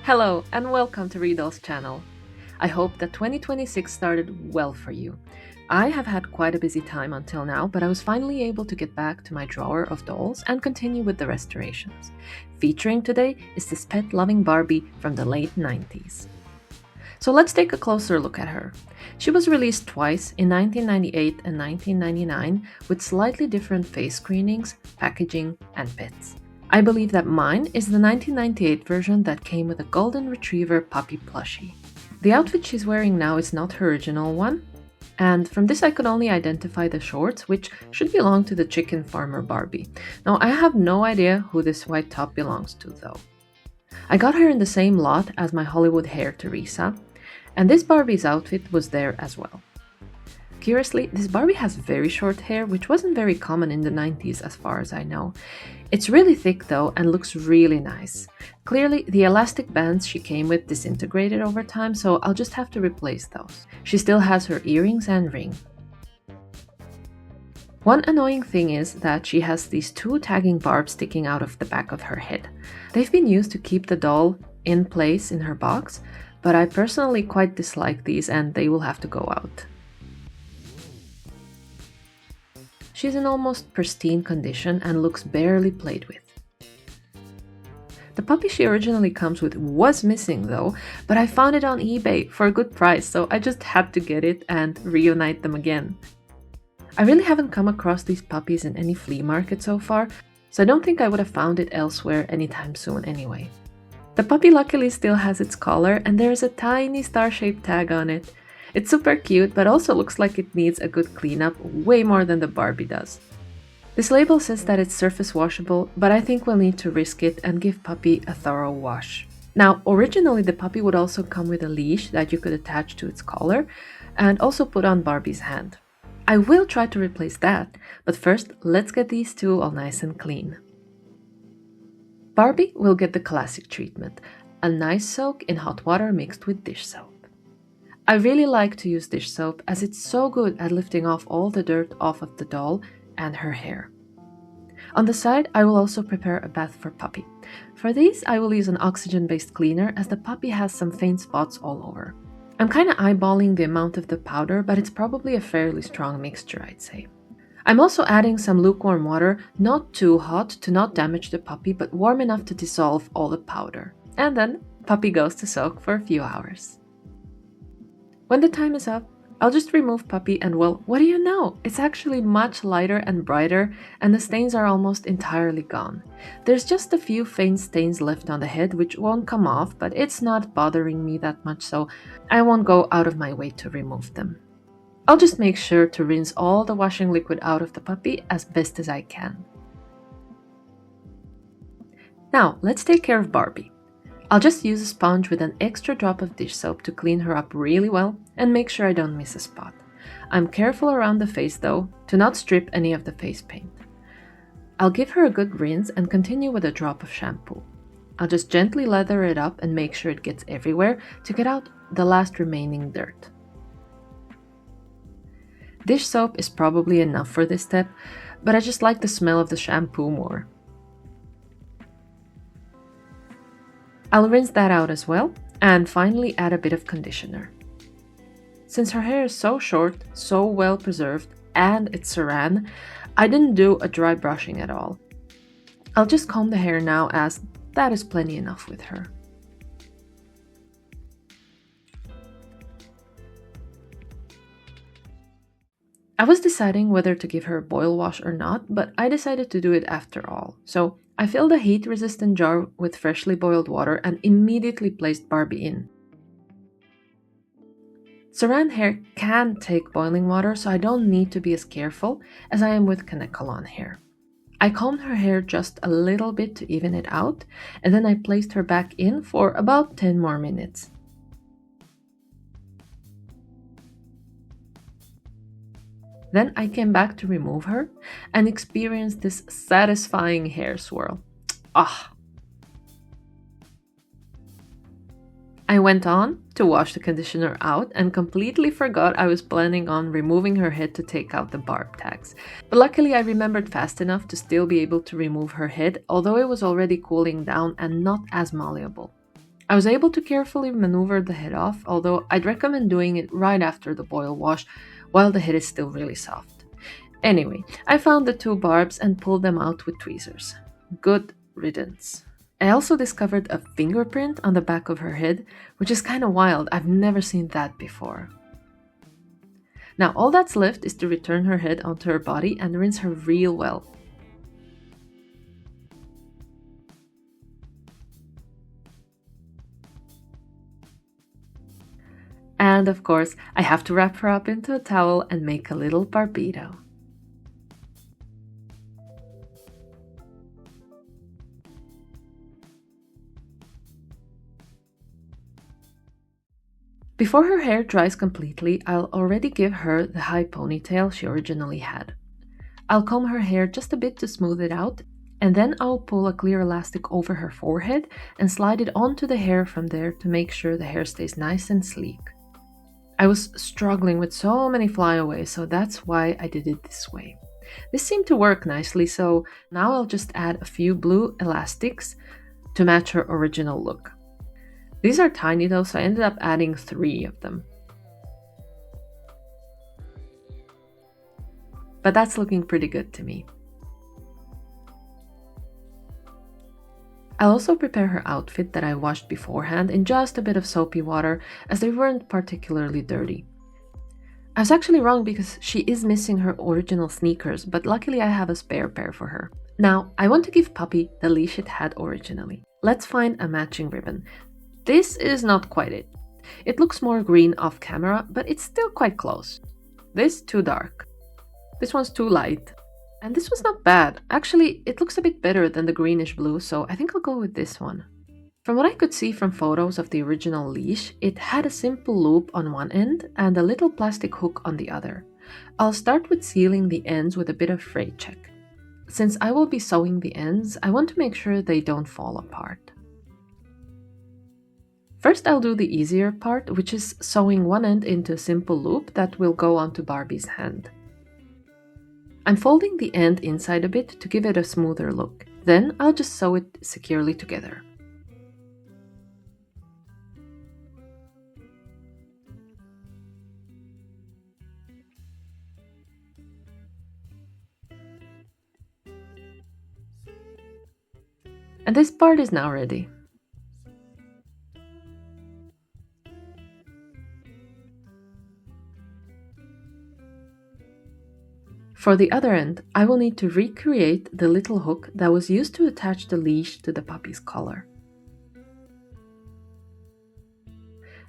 Hello and welcome to Riddle's channel. I hope that 2026 started well for you. I have had quite a busy time until now, but I was finally able to get back to my drawer of dolls and continue with the restorations. Featuring today is this Pet Lovin Barbie from the late 90s. So let's take a closer look at her. She was released twice in 1998 and 1999 with slightly different face screenings, packaging, and pets. I believe that mine is the 1998 version that came with a golden retriever puppy plushie. The outfit she's wearing now is not her original one, and from this I could only identify the shorts, which should belong to the chicken farmer Barbie. Now I have no idea who this white top belongs to though. I got her in the same lot as my Hollywood hair Teresa, and this Barbie's outfit was there as well. Curiously, this Barbie has very short hair, which wasn't very common in the 90s as far as I know. It's really thick though and looks really nice. Clearly, the elastic bands she came with disintegrated over time, so I'll just have to replace those. She still has her earrings and ring. One annoying thing is that she has these two tagging barbs sticking out of the back of her head. They've been used to keep the doll in place in her box, but I personally quite dislike these and they will have to go out. She's in almost pristine condition and looks barely played with. The puppy she originally comes with was missing though, but I found it on eBay for a good price, so I just had to get it and reunite them again. I really haven't come across these puppies in any flea market so far, so I don't think I would have found it elsewhere anytime soon anyway. The puppy luckily still has its collar and there is a tiny star-shaped tag on it. It's super cute, but also looks like it needs a good cleanup way more than the Barbie does. This label says that it's surface washable, but I think we'll need to risk it and give puppy a thorough wash. Now, originally the puppy would also come with a leash that you could attach to its collar and also put on Barbie's hand. I will try to replace that, but first let's get these two all nice and clean. Barbie will get the classic treatment, a nice soak in hot water mixed with dish soap. I really like to use dish soap as it's so good at lifting off all the dirt off of the doll and her hair. On the side, I will also prepare a bath for puppy. For these, I will use an oxygen-based cleaner as the puppy has some faint spots all over. I'm kinda eyeballing the amount of the powder, but it's probably a fairly strong mixture, I'd say. I'm also adding some lukewarm water, not too hot to not damage the puppy, but warm enough to dissolve all the powder. And then, puppy goes to soak for a few hours. When the time is up, I'll just remove puppy and well, what do you know? It's actually much lighter and brighter and the stains are almost entirely gone. There's just a few faint stains left on the head which won't come off, but it's not bothering me that much, so I won't go out of my way to remove them. I'll just make sure to rinse all the washing liquid out of the puppy as best as I can. Now, let's take care of Barbie. I'll just use a sponge with an extra drop of dish soap to clean her up really well and make sure I don't miss a spot. I'm careful around the face though, to not strip any of the face paint. I'll give her a good rinse and continue with a drop of shampoo. I'll just gently lather it up and make sure it gets everywhere to get out the last remaining dirt. Dish soap is probably enough for this step, but I just like the smell of the shampoo more. I'll rinse that out as well, and finally add a bit of conditioner. Since her hair is so short, so well preserved, and it's saran, I didn't do a dry brushing at all. I'll just comb the hair now as that is plenty enough with her. I was deciding whether to give her a boil wash or not, but I decided to do it after all. So I filled a heat-resistant jar with freshly boiled water and immediately placed Barbie in. Saran hair can take boiling water, so I don't need to be as careful as I am with Kanekalon hair. I combed her hair just a little bit to even it out, and then I placed her back in for about 10 more minutes. Then I came back to remove her and experienced this satisfying hair swirl. Ah! I went on to wash the conditioner out and completely forgot I was planning on removing her head to take out the barb tags. But luckily I remembered fast enough to still be able to remove her head, although it was already cooling down and not as malleable. I was able to carefully maneuver the head off, although I'd recommend doing it right after the boil wash while the head is still really soft. Anyway, I found the two barbs and pulled them out with tweezers. Good riddance. I also discovered a fingerprint on the back of her head, which is kind of wild. I've never seen that before. Now all that's left is to return her head onto her body and rinse her real well. And of course, I have to wrap her up into a towel and make a little Barbito. Before her hair dries completely, I'll already give her the high ponytail she originally had. I'll comb her hair just a bit to smooth it out, and then I'll pull a clear elastic over her forehead and slide it onto the hair from there to make sure the hair stays nice and sleek. I was struggling with so many flyaways, so that's why I did it this way. This seemed to work nicely, so now I'll just add a few blue elastics to match her original look. These are tiny though, so I ended up adding 3 of them. But that's looking pretty good to me. I'll also prepare her outfit that I washed beforehand in just a bit of soapy water, as they weren't particularly dirty. I was actually wrong because she is missing her original sneakers, but luckily I have a spare pair for her. Now, I want to give Puppy the leash it had originally. Let's find a matching ribbon. This is not quite it. It looks more green off camera, but it's still quite close. This too dark. This one's too light. And this was not bad. Actually, it looks a bit better than the greenish blue, so I think I'll go with this one. From what I could see from photos of the original leash, it had a simple loop on one end and a little plastic hook on the other. I'll start with sealing the ends with a bit of fray check. Since I will be sewing the ends, I want to make sure they don't fall apart. First, I'll do the easier part, which is sewing one end into a simple loop that will go onto Barbie's hand. I'm folding the end inside a bit to give it a smoother look. Then I'll just sew it securely together. And this part is now ready. For the other end, I will need to recreate the little hook that was used to attach the leash to the puppy's collar.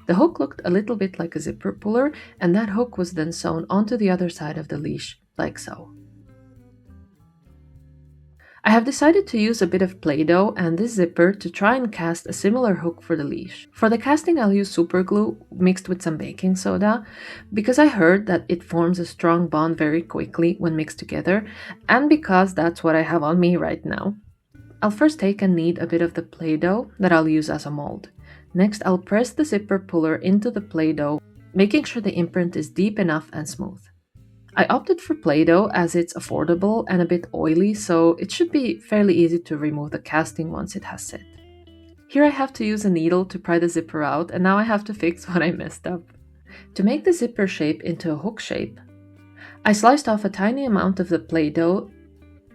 The hook looked a little bit like a zipper puller, and that hook was then sewn onto the other side of the leash, like so. I have decided to use a bit of Play-Doh and this zipper to try and cast a similar hook for the leash. For the casting, I'll use super glue mixed with some baking soda, because I heard that it forms a strong bond very quickly when mixed together, and because that's what I have on me right now. I'll first take and knead a bit of the Play-Doh that I'll use as a mold. Next, I'll press the zipper puller into the Play-Doh, making sure the imprint is deep enough and smooth. I opted for Play-Doh as it's affordable and a bit oily, so it should be fairly easy to remove the casting once it has set. Here I have to use a needle to pry the zipper out, and now I have to fix what I messed up. To make the zipper shape into a hook shape, I sliced off a tiny amount of the Play-Doh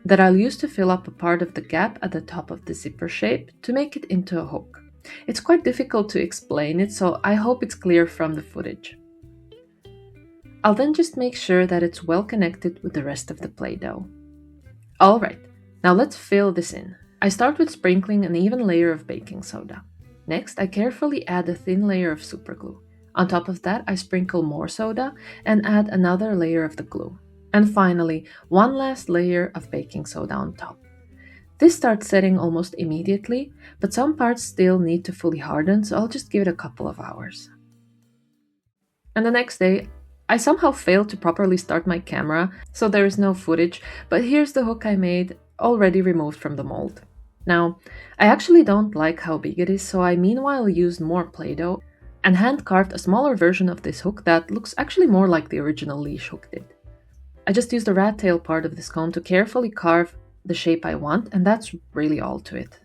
that I'll use to fill up a part of the gap at the top of the zipper shape to make it into a hook. It's quite difficult to explain it, so I hope it's clear from the footage. I'll then just make sure that it's well connected with the rest of the Play-Doh. Alright, now let's fill this in. I start with sprinkling an even layer of baking soda. Next, I carefully add a thin layer of super glue. On top of that, I sprinkle more soda and add another layer of the glue. And finally, one last layer of baking soda on top. This starts setting almost immediately, but some parts still need to fully harden, so I'll just give it a couple of hours. And the next day, I somehow failed to properly start my camera, so there is no footage, but here's the hook I made, already removed from the mold. Now, I actually don't like how big it is, so I meanwhile used more Play-Doh and hand-carved a smaller version of this hook that looks actually more like the original leash hook did. I just used the rat tail part of this cone to carefully carve the shape I want, and that's really all to it.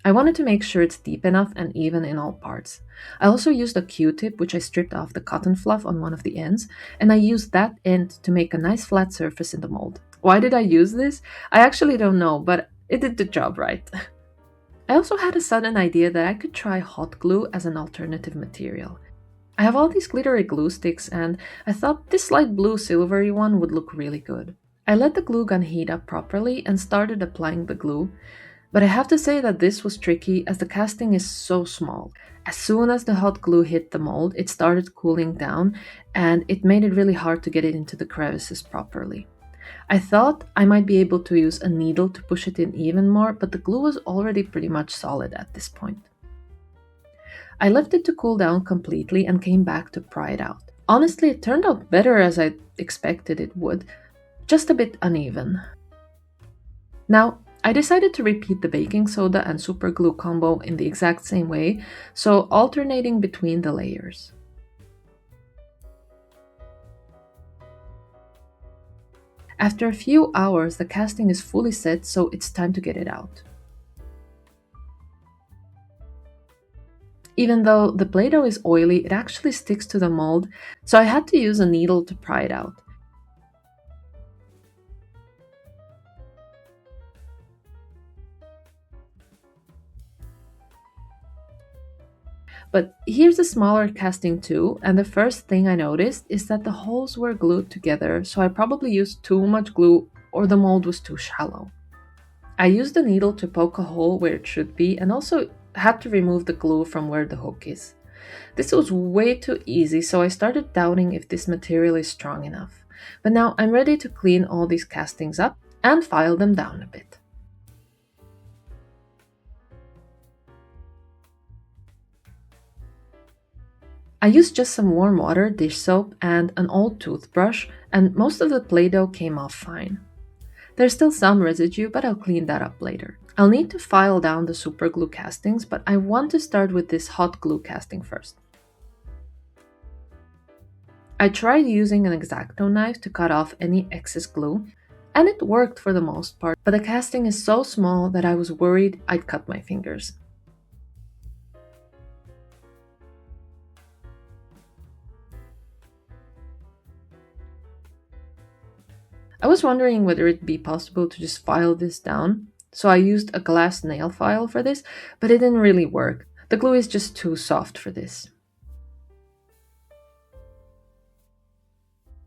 I wanted to make sure it's deep enough and even in all parts. I also used a Q-tip, which I stripped off the cotton fluff on one of the ends, and I used that end to make a nice flat surface in the mold. Why did I use this? I actually don't know, but it did the job right. I also had a sudden idea that I could try hot glue as an alternative material. I have all these glittery glue sticks, and I thought this light blue silvery one would look really good. I let the glue gun heat up properly and started applying the glue, but I have to say that this was tricky as the casting is so small. As soon as the hot glue hit the mold, it started cooling down, and it made it really hard to get it into the crevices properly. I thought I might be able to use a needle to push it in even more, but the glue was already pretty much solid at this point. I left it to cool down completely and came back to pry it out. Honestly, it turned out better as I expected it would, just a bit uneven. Now, I decided to repeat the baking soda and super glue combo in the exact same way, so alternating between the layers. After a few hours, the casting is fully set, so it's time to get it out. Even though the Play-Doh is oily, it actually sticks to the mold, so I had to use a needle to pry it out. But here's a smaller casting too, and the first thing I noticed is that the holes were glued together, so I probably used too much glue or the mold was too shallow. I used the needle to poke a hole where it should be and also had to remove the glue from where the hook is. This was way too easy, so I started doubting if this material is strong enough. But now I'm ready to clean all these castings up and file them down a bit. I used just some warm water, dish soap, and an old toothbrush, and most of the Play-Doh came off fine. There's still some residue, but I'll clean that up later. I'll need to file down the super glue castings, but I want to start with this hot glue casting first. I tried using an X-Acto knife to cut off any excess glue, and it worked for the most part, but the casting is so small that I was worried I'd cut my fingers. I was wondering whether it'd be possible to just file this down, so I used a glass nail file for this, but it didn't really work. The glue is just too soft for this.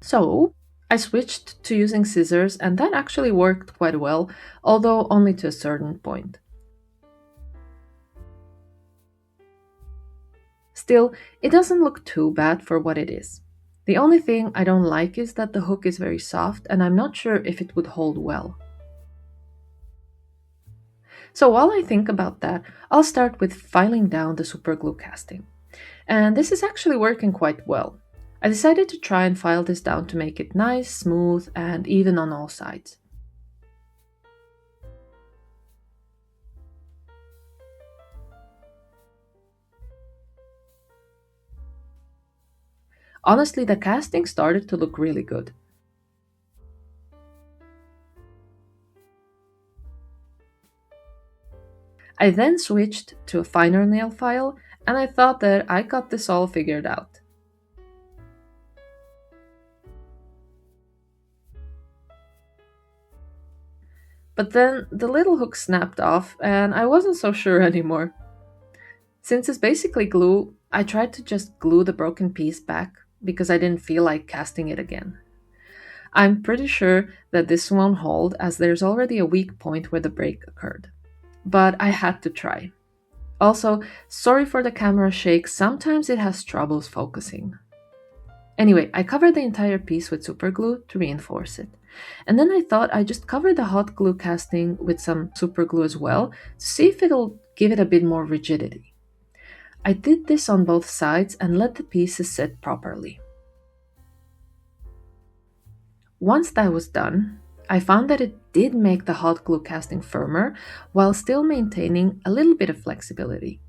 So I switched to using scissors, and that actually worked quite well, although only to a certain point. Still, it doesn't look too bad for what it is. The only thing I don't like is that the hook is very soft and I'm not sure if it would hold well. So while I think about that, I'll start with filing down the super glue casting. And this is actually working quite well. I decided to try and file this down to make it nice, smooth, and even on all sides. Honestly, the casting started to look really good. I then switched to a finer nail file, and I thought that I got this all figured out. But then the little hook snapped off, and I wasn't so sure anymore. Since it's basically glue, I tried to just glue the broken piece back because I didn't feel like casting it again. I'm pretty sure that this won't hold as there's already a weak point where the break occurred. But I had to try. Also, sorry for the camera shake, sometimes it has troubles focusing. Anyway, I covered the entire piece with super glue to reinforce it. And then I thought I'd just cover the hot glue casting with some super glue as well to see if it'll give it a bit more rigidity. I did this on both sides and let the pieces set properly. Once that was done, I found that it did make the hot glue casting firmer while still maintaining a little bit of flexibility.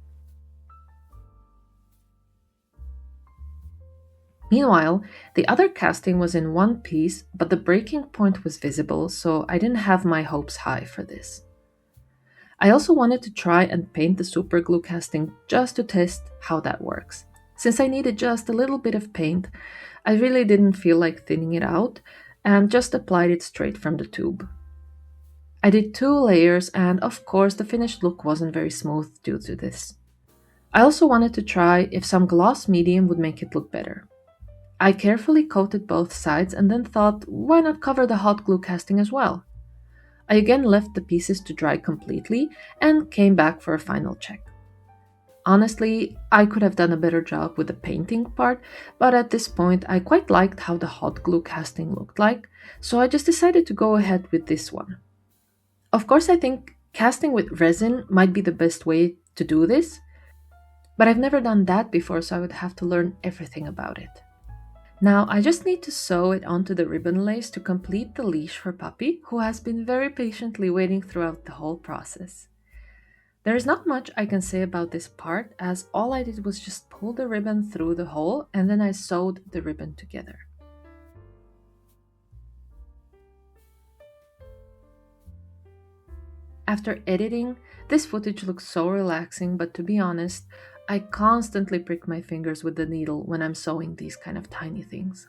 Meanwhile, the other casting was in one piece, but the breaking point was visible, so I didn't have my hopes high for this. I also wanted to try and paint the super glue casting just to test how that works. Since I needed just a little bit of paint, I really didn't feel like thinning it out and just applied it straight from the tube. I did 2 layers, and of course the finished look wasn't very smooth due to this. I also wanted to try if some gloss medium would make it look better. I carefully coated both sides and then thought, why not cover the hot glue casting as well? I again left the pieces to dry completely and came back for a final check. Honestly, I could have done a better job with the painting part, but at this point I quite liked how the hot glue casting looked like, so I just decided to go ahead with this one. Of course, I think casting with resin might be the best way to do this, but I've never done that before, so I would have to learn everything about it. Now I just need to sew it onto the ribbon lace to complete the leash for Puppy, who has been very patiently waiting throughout the whole process. There is not much I can say about this part, as all I did was just pull the ribbon through the hole and then I sewed the ribbon together. After editing, this footage looks so relaxing, but to be honest, I constantly prick my fingers with the needle when I'm sewing these kind of tiny things.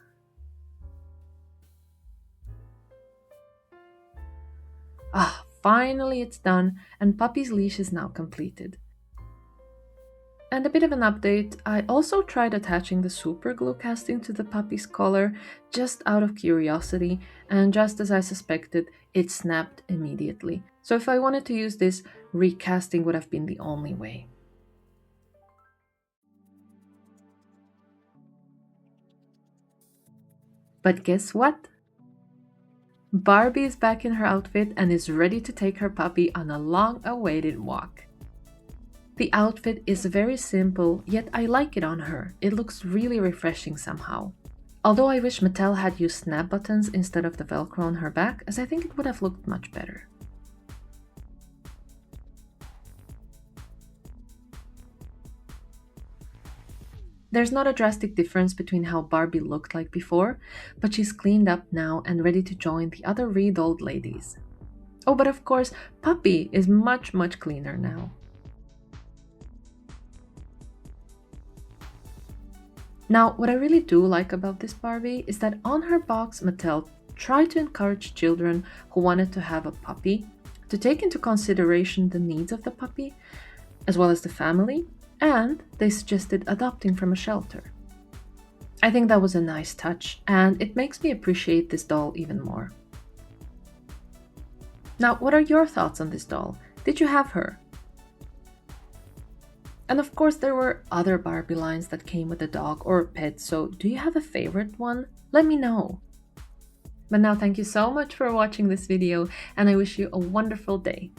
Finally it's done, and Puppy's leash is now completed. And a bit of an update, I also tried attaching the super glue casting to the puppy's collar just out of curiosity, and just as I suspected, it snapped immediately. So if I wanted to use this, recasting would have been the only way. But guess what? Barbie is back in her outfit and is ready to take her puppy on a long-awaited walk. The outfit is very simple, yet I like it on her. It looks really refreshing somehow. Although I wish Mattel had used snap buttons instead of the Velcro on her back, as I think it would have looked much better. There's not a drastic difference between how Barbie looked like before, but she's cleaned up now and ready to join the other redolled ladies. Oh, but of course, Puppy is much cleaner now. Now, what I really do like about this Barbie is that on her box, Mattel tried to encourage children who wanted to have a puppy to take into consideration the needs of the puppy, as well as the family, and they suggested adopting from a shelter. I think that was a nice touch, and it makes me appreciate this doll even more. Now, what are your thoughts on this doll? Did you have her? And of course, there were other Barbie lines that came with a dog or a pet, so do you have a favorite one? Let me know. But now, thank you so much for watching this video, and I wish you a wonderful day.